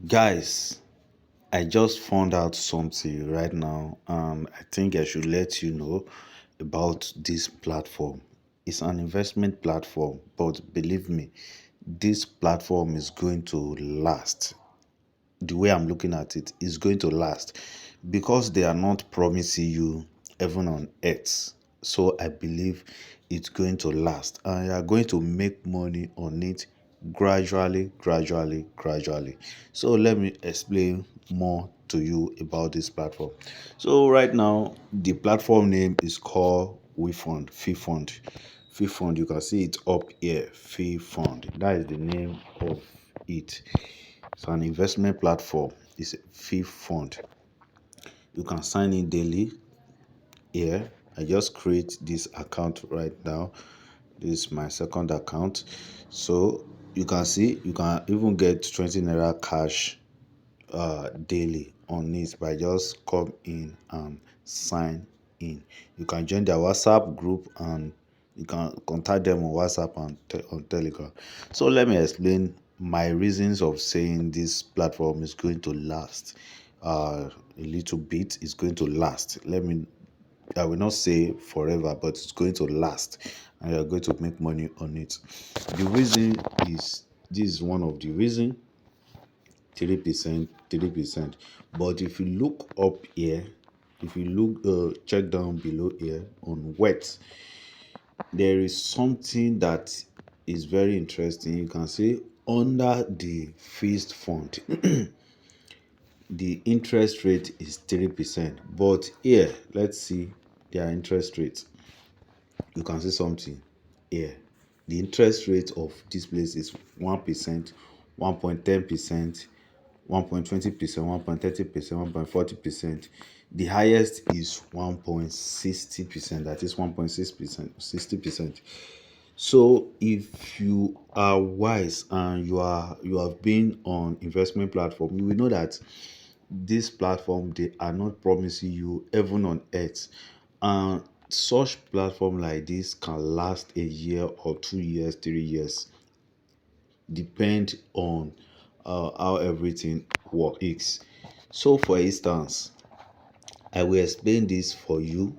Guys, I just found out something right now, and I think I should let you know about this platform. It's an investment platform, but believe me, this platform is going to last. The way I'm looking at it is going to last because they are not promising you heaven on earth. So I believe it's going to last, and you are going to make money on it gradually. So let me explain more to you about this platform. So right now, the platform name is called Filfund. Filfund, you can see it up here. Filfund. That is the name of it. It's an investment platform. It's a fee fund. You can sign in daily here. I just create this account right now. This is my second account. So you can see you can even get 20 naira cash daily on it by just come in and sign in. You can join their WhatsApp group and you can contact them on WhatsApp and on Telegram. So let me explain my reasons of saying this platform is going to last. A little bit is going to last. I will not say forever, but it's going to last, and you're going to make money on it. The reason is this is one of the reasons. 3%, 3%. But if you look up here, if you look check down below here on wet, there is something that is very interesting. You can see under the fixed fund the interest rate is 3%, but here let's see their interest rate. You can see something here. The interest rate of this place is 1%, 1.10%, 1.20%, 1.30%, 1.40%. The highest is 1.60%, that is 1.6%, 60%. So if you are wise and you have been on investment platform, you will know that this platform, they are not promising you heaven on earth, and such platform like this can last a year or 2 years, 3 years, depend on how everything works. So for instance, I will explain this for you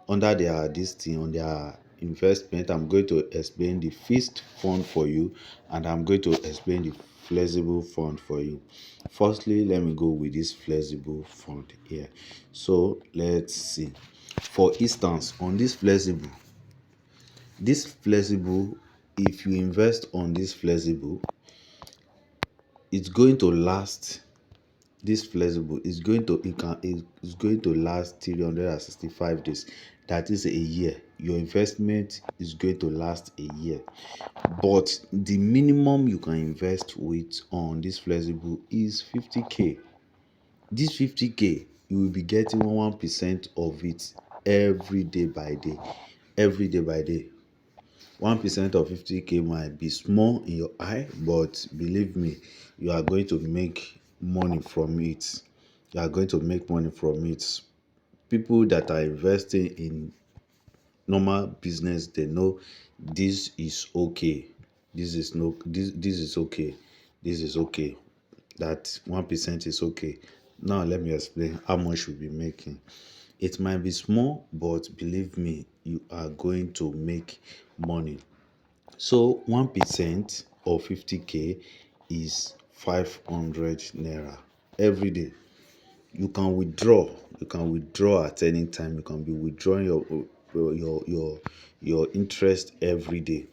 under their this thing on their investment. I'm going to explain the fixed fund for you, and I'm going to explain the flexible fund for you. Firstly, let me go with this flexible fund here. So let's see. For instance, on this flexible, if you invest on this flexible, it's going to last. This flexible is going to it's going to last 365 days. That is a year. Your investment is going to last a year, but the minimum you can invest with on this flexible is 50k. This 50k, you will be getting 1% of it every day by day. Every day by day. 1% of 50k might be small in your eye, but believe me, you are going to make money from it. You are going to make money from it. People that are investing in normal business, they know this is okay. This is okay. This is okay. That 1% is okay. Now let me explain how much you'll be making. It might be small, but believe me, you are going to make money. So 1% of 50k is 500 naira every day. You can withdraw. You can withdraw at any time. You can be withdrawing your interest every day.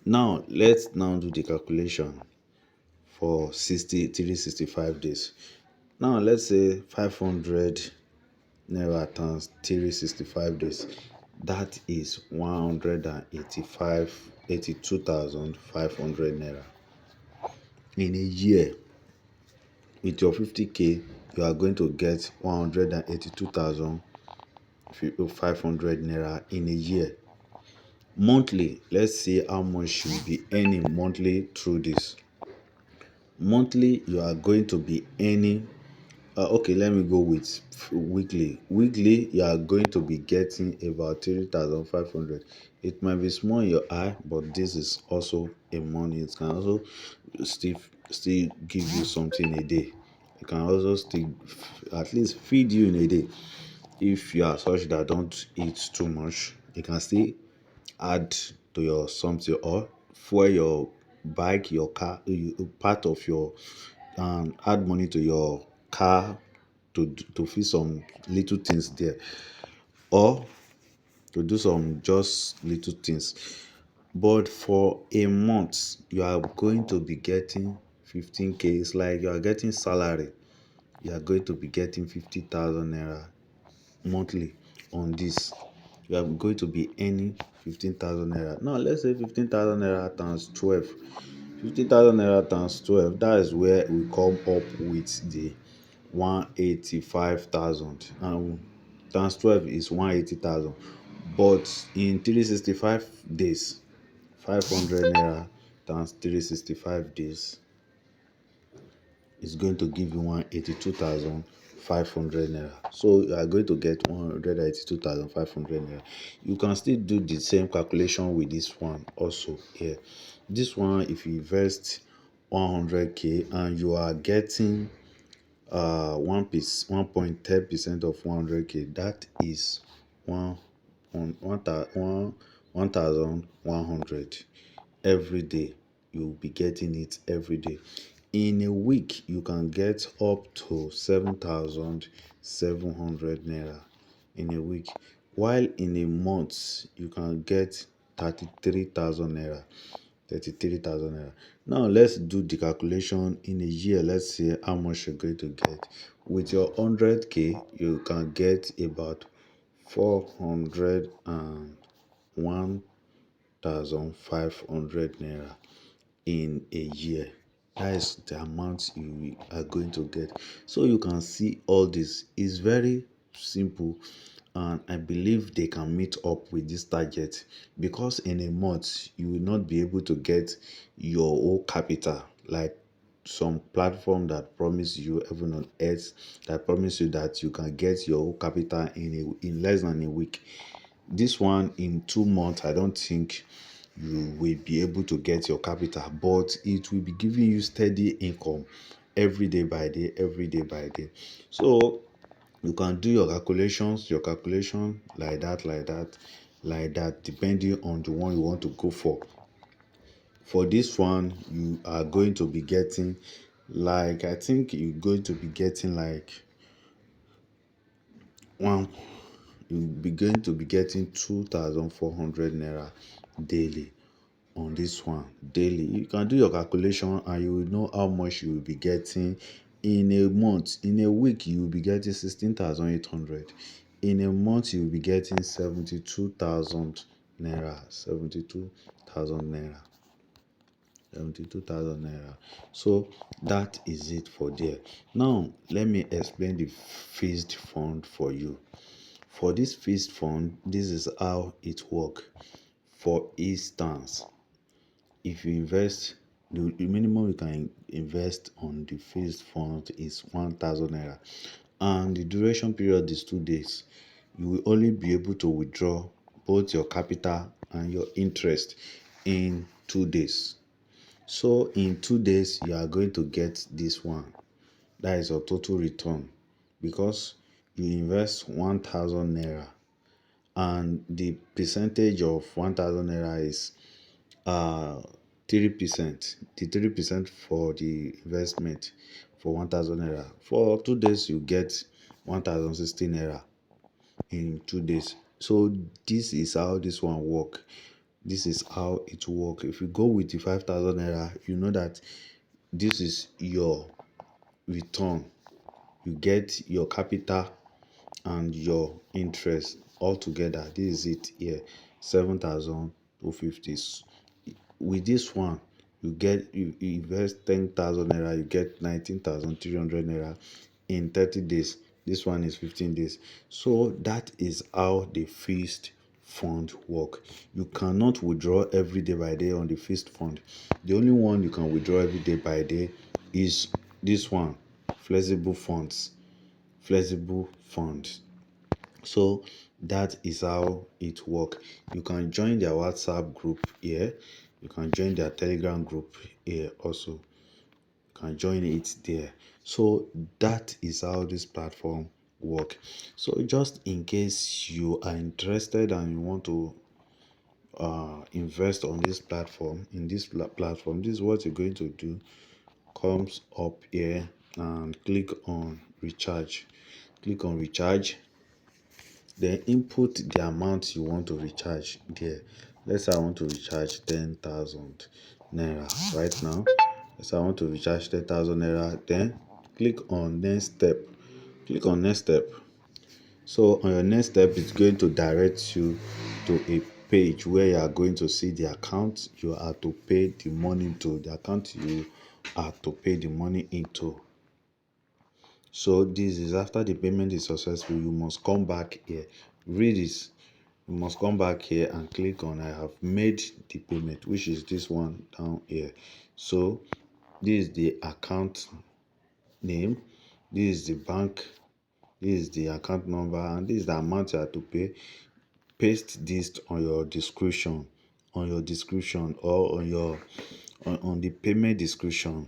Now let's now do the calculation for 365 days. Now let's say 500 naira times 365 days. That is 82,500 naira. In a year, with your 50k, you are going to get 182,500 naira in a year. Monthly, let's see how much you'll be earning monthly through this. Monthly, you are going to be earning okay, let me go with weekly. Weekly, you are going to be getting about 3,500. It might be small in your eye, but this is also a money. It can also still still give you something a day. It can also still at least feed you in a day. If you are such that don't eat too much, you can still add to your something or fuel your bike, your car, part of your add money to your car to fix some little things there, or to do some just little things. But for a month, you are going to be getting 15K. It's like you are getting salary. You are going to be getting 50,000 naira monthly on this. You are going to be earning 15,000 naira. Now, let's say 15,000 naira times 12. 50,000 naira times 12, that is where we come up with the 185,000. And times 12 is 180,000. But in 365 days, 500 naira times 365 days is going to give you 182,500 naira. So you are going to get 182,500 naira. You can still do the same calculation with this one also here. This one, if you invest 100K and you are getting 1.10% of 100K, that is one 1,100 every day. You'll be getting it every day. In a week, you can get up to 7,700 naira in a week, while in a month you can get 33,000 naira. 33,000 naira. Now let's do the calculation in a year. Let's see how much you're going to get. With your 100K, you can get about 401,500 naira in a year. That is the amount you are going to get. So you can see all this is very simple, and I believe they can meet up with this target, because in a month you will not be able to get your whole capital like some platform that promise you even on earth, that promise you that you can get your whole capital in less than a week. This one in 2 months, I don't think you will be able to get your capital, but it will be giving you steady income every day by day, every day by day. So you can do your calculation like that, depending on the one you want to go for. For this one, you are going to be getting like, I think you're going to be getting like one you'll be going to be getting 2,400 naira daily on this one. Daily, you can do your calculation and you will know how much you will be getting in a month. In a week, you will be getting 16,800. In a month, you will be getting 72,000 naira. 72,000 naira. So that is it for there. Now let me explain the fixed fund for you. For this fixed fund, this is how it works. For instance, if you invest, the minimum you can invest on the fixed fund is 1,000 naira, and the duration period is 2 days. You will only be able to withdraw both your capital and your interest in 2 days. So in 2 days, you are going to get this one. That is your total return, because you invest 1,000 naira, and the percentage of 1,000 naira is 3%. The 3% for the investment for 1,000 naira. For 2 days, you get 1,060 naira in 2 days. So this is how this one work. This is how it work. If you go with the 5,000 naira, you know that this is your return. You get your capital and your interest all together. This is it here, 7,250. With this one, you invest 10,000 naira, you get 19,300 naira in 30 days. This one is 15 days. So that is how the fixed fund work. You cannot withdraw every day by day on the fixed fund. The only one you can withdraw every day by day is this one, flexible funds. Flexible funds. So that is how it work. You can join their WhatsApp group here. You can join their Telegram group here also. can join it there. So that is how this platform work. So just in case you are interested and you want to invest on this platform, in this platform, this is what you're going to do. Comes up here and click on recharge. Click on recharge, then input the amount you want to recharge there. Let's say I want to recharge 10,000 naira right now. Let's say I want to recharge 10,000 naira. Then click on next step. Click on next step. So on your next step, it's going to direct you to a page where you are going to see the account you are to pay the money to, the account you are to pay the money into. So this is after the payment is successful, you must come back here. Read this. You must come back here and click on I have made the payment, which is this one down here. So this is the account name, this is the bank, this is the account number, and this is the amount you have to pay. Paste this on your description, or on the payment description.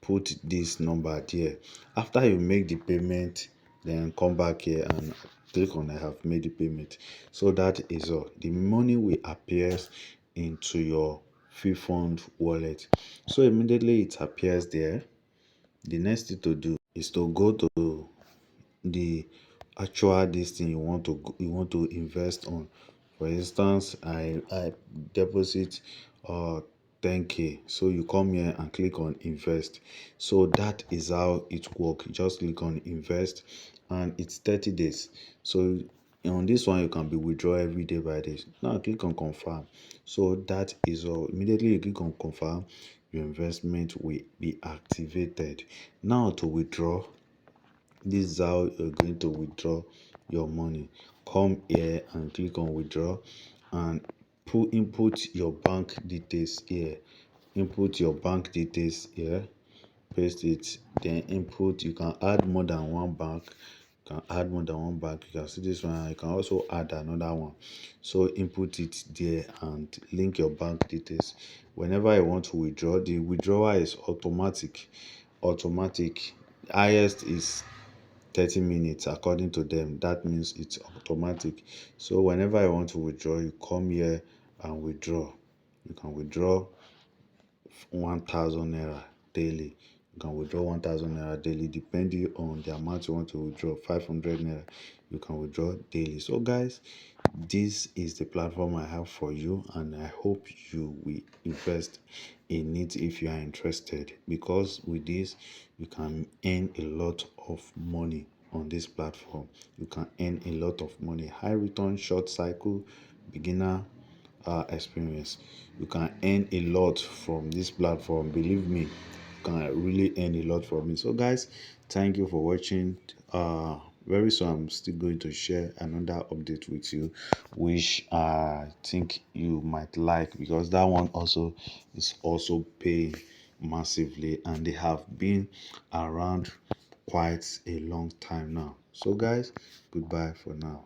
Put this number there. After you make the payment, then come back here and click on I have made the payment. So that is all. The money will appear into your Filfund wallet. So immediately it appears there, the next thing to do is to go to the actual this thing you want to invest on. For instance, I deposit 10k. So you come here and click on invest. So that is how it works. Just click on invest and it's 30 days. So on this one you can be withdraw every day by day. Now click on confirm. So that is all. Immediately you click on confirm, your investment will be activated. Now to withdraw, this is how you're going to withdraw your money. Come here and click on withdraw and input your bank details here. Input your bank details here, paste it, then input. You can add more than one bank. You can add more than one bank. You can see this one. You can also add another one. So input it there and link your bank details. Whenever you want to withdraw, the withdrawal is automatic. Highest is 30 minutes according to them. That means it's automatic. So whenever I want to withdraw, you come here and withdraw. You can withdraw 1,000 naira daily. You can withdraw 1,000 naira daily depending on the amount you want to withdraw. 500 naira you can withdraw daily. So guys, this is the platform I have for you, and I hope you will invest in it if you are interested, because with this you can earn a lot of money on this platform. You can earn a lot of money. High return, short cycle, beginner experience. You can earn a lot from this platform. Believe me, you can really earn a lot from it. So guys, thank you for watching. Very soon I'm still going to share another update with you, which I think you might like, because that one also is also paying massively, and they have been around quite a long time now. So guys, goodbye for now.